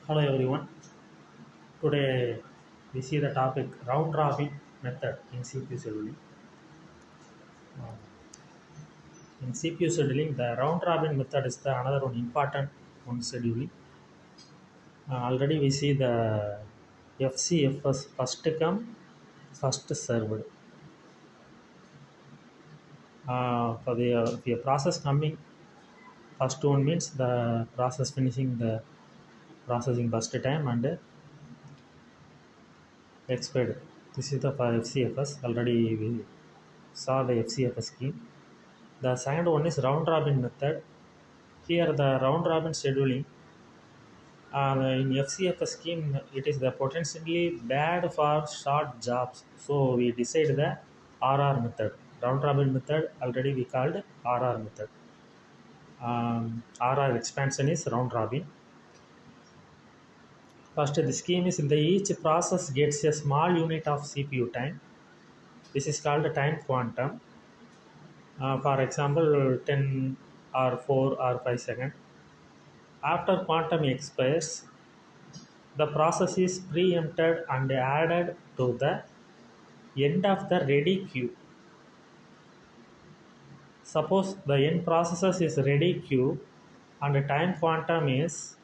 Hello everyone. Today we see the topic round robin method in CPU scheduling. Uh, in CPU scheduling, the round robin method is the another one important one scheduling. Already we see the FCFS first come, first served. For the process coming, first one means the process finishing the processing first time and expired. This is the FCFS. Already we saw the FCFS scheme. The second one is round robin method. Here the round robin scheduling in FCFS scheme, it is the potentially bad for short jobs. So we decide the RR method. Round robin method already we called RR method. RR expansion is round robin. First the scheme is in the each process gets a small unit of CPU time. This is called time quantum. For example 10 or 4 or 5 seconds. After quantum expires, the process is preempted and added to the end of the ready queue. Suppose the end processes is ready queue and the time quantum is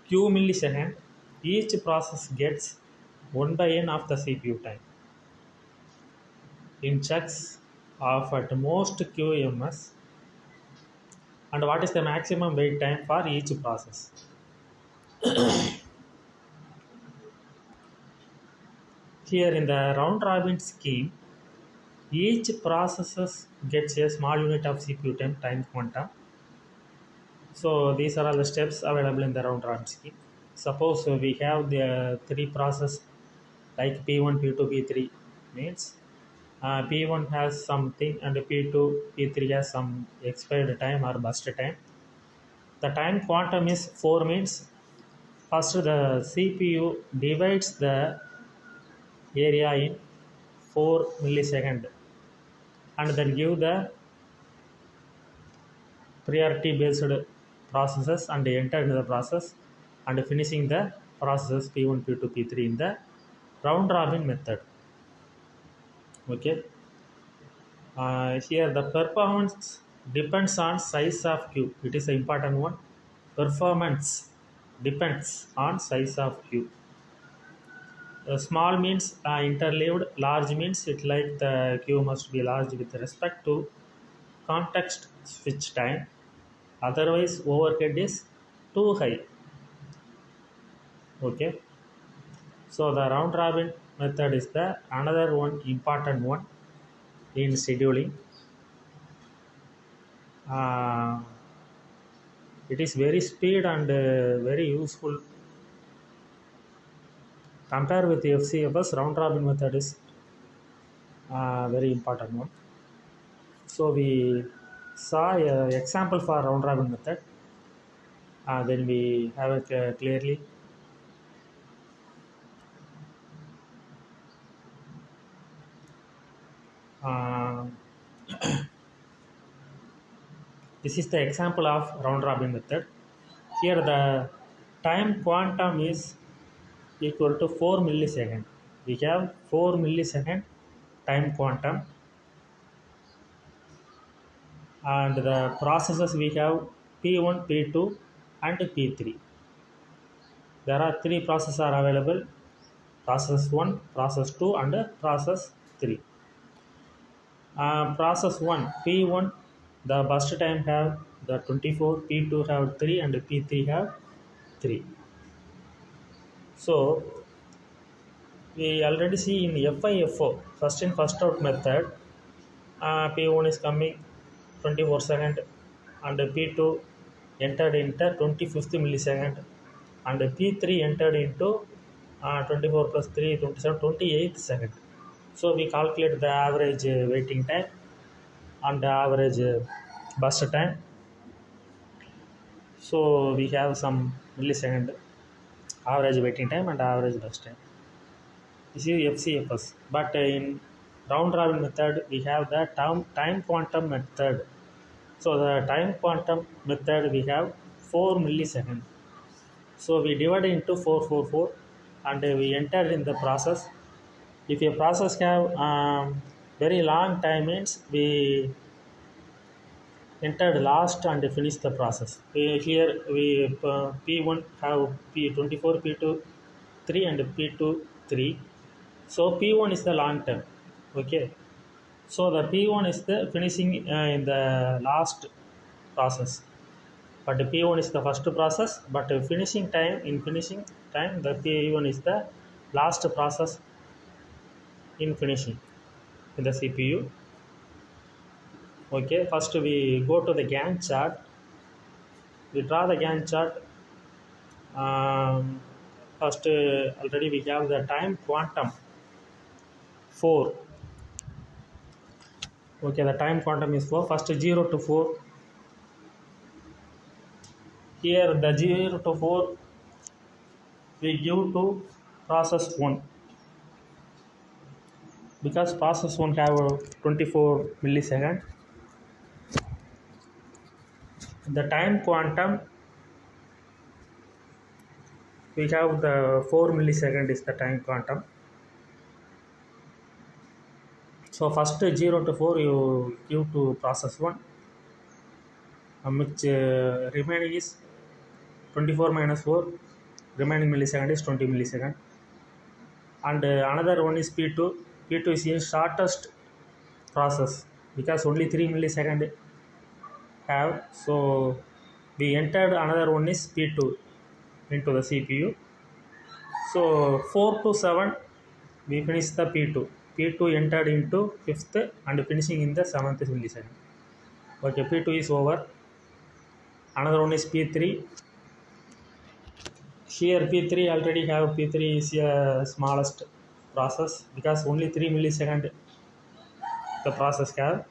q millisecond, each process gets 1 by n of the CPU time. In checks of at most QMS, and what is the maximum wait time for each process. Here in the round robin scheme, each process gets a small unit of CPU time quantum. So these are all the steps available in the round robin scheme. Suppose we have the three process like P1, P2, P3 means P1 has something and P2, P3 has some expired time or burst time. The time quantum is 4 means first the CPU divides the area in 4 millisecond and then give the priority based processes and enter into the process and finishing the processes P1, P2, P3 in the round robin method. Okay. Here the performance depends on size of queue. It is an important one. Performance depends on size of queue. Small means interleaved, large means it like the queue must be large with respect to context switch time. Otherwise overhead is too high. Okay. So the round robin method is the another one important one in scheduling. Uh, it is very speed and very useful. Compare with the FCFS, round robin method is very important one. So we saw an example for round robin method. Then we have it clearly. Uh, this is the example of round robin method. Here the time quantum is equal to 4 millisecond. We have 4 millisecond time quantum and the processes we have P1, P2 and P3. There are three processes are available: process 1, process 2 and process 3. Process 1 P1, the burst time have the 24, P2 have 3 and P3 have 3. So we already see in FIFO, first in first out method, P1 is coming 24 second and P2 entered into 25th millisecond and P3 entered into 24 plus 3, 27, 28th second. So we calculate the average waiting time and the average burst time. So we have some millisecond average waiting time and average burst time. This is FCFS. But in round robin method, we have the time quantum method. So the time quantum method we have 4 milliseconds. So we divide into 444 and we enter in the process. If a process have very long time means we entered last and finish the process. Here we P1 have P24, P2 3 and P2 3. So P1 is the long term. Okay. So the P1 is the finishing in the last process. But the P1 is the first process. But finishing time the P1 is the last process in finishing in the CPU. Okay. First we go to the Gantt chart. We draw the Gantt chart. First already we have the time quantum 4. Okay, the time quantum is 4. First 0 to 4. Here the 0 to 4 we give to process 1 because process 1 have 24 millisecond. The time quantum we have the 4 millisecond is the time quantum. So first 0 to 4 you give to process 1, which remaining is 24 minus 4, remaining millisecond is 20 millisecond. And another one is P2. P2 is the shortest process because only 3 millisecond have. So we entered another one is P2 into the CPU. So 4 to 7 we finish the P2. P2 entered into 5th and finishing in the 7th millisecond. Okay, P2 is over. Another one is P3. Here P3 already have P3 is a smallest process because only 3 millisecond the process have.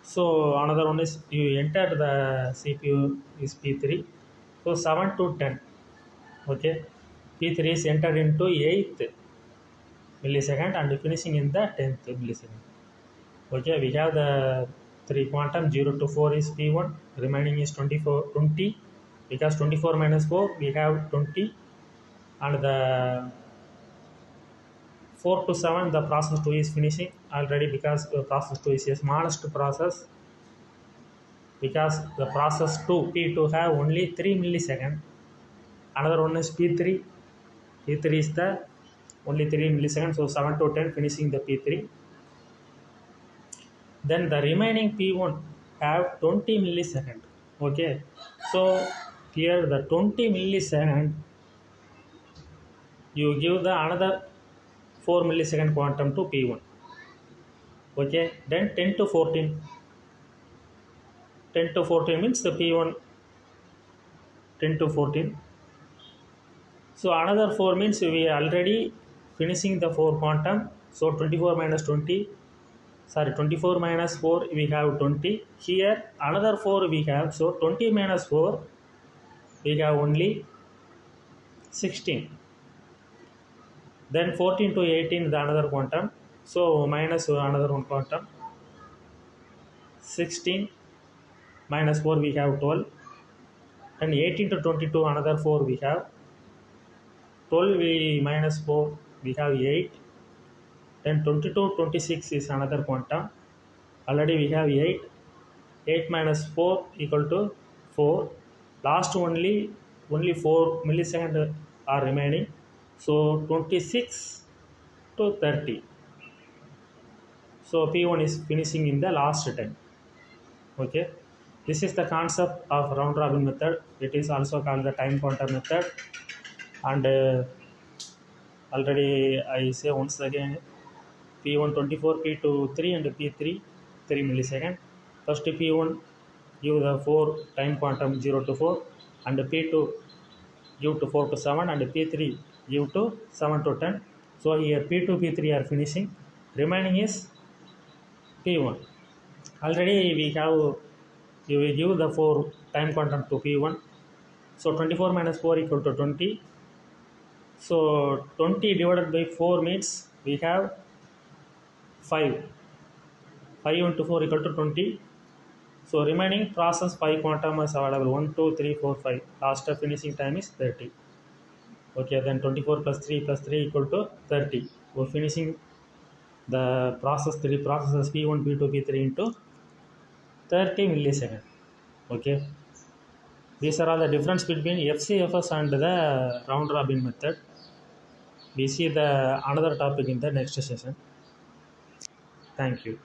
So another one is you enter the CPU is P3. So 7 to 10. Okay. P3 is entered into 8th millisecond and finishing in the 10th millisecond. Okay, we have the 3 quantum 0 to 4 is P1, remaining is 20 because 24 minus 4 we have 20, and the 4 to 7 the process 2 is finishing already because process 2 is a smallest process because the process 2 P2 have only 3 millisecond. Another one is P3. P3 is the only 3 milliseconds, so 7 to 10 finishing the P3. Then the remaining P1 have 20 millisecond. Okay, so here the 20 millisecond you give the another 4 millisecond quantum to P1. Okay, then 10 to 14. 10 to 14 means the P1 10 to 14. So another 4 means we already finishing the 4 quantum. So 24 minus 20. Sorry, 24 minus 4 we have 20. Here another 4 we have. So 20 minus 4 we have only 16. Then 14 to 18 the another quantum. So minus another one quantum. 16 minus 4 we have 12. And 18 to 22 another 4 we have. 12 we minus 4 we have 8. Then 22 26 is another quantum. Already we have 8. 8 minus 4 equal to 4. Last only 4 milliseconds are remaining. So 26 to 30. So P1 is finishing in the last time. Okay. This is the concept of round robin method. It is also called the time quantum method. And already I say once again, P1 24, P2 3 and P3 3 millisecond. First P1 give the 4 time quantum 0 to 4 and P2 give to 4 to 7 and P3 give to 7 to 10. So here P2 P3 are finishing. Remaining is P1. Already we have you will give the 4 time quantum to P1. So 24 minus 4 equal to 20. So 20 divided by 4 means we have 5. 5 into 4 equal to 20. So remaining process 5 quantum is available 1, 2, 3, 4, 5. Last finishing time is 30. Okay, then 24 plus 3 plus 3 equal to 30. We're finishing the process 3 processes P1, P2, P3 into 30 millisecond. Okay, these are all the difference between FCFS and the round robin method. We see the another topic in the next session. Thank you.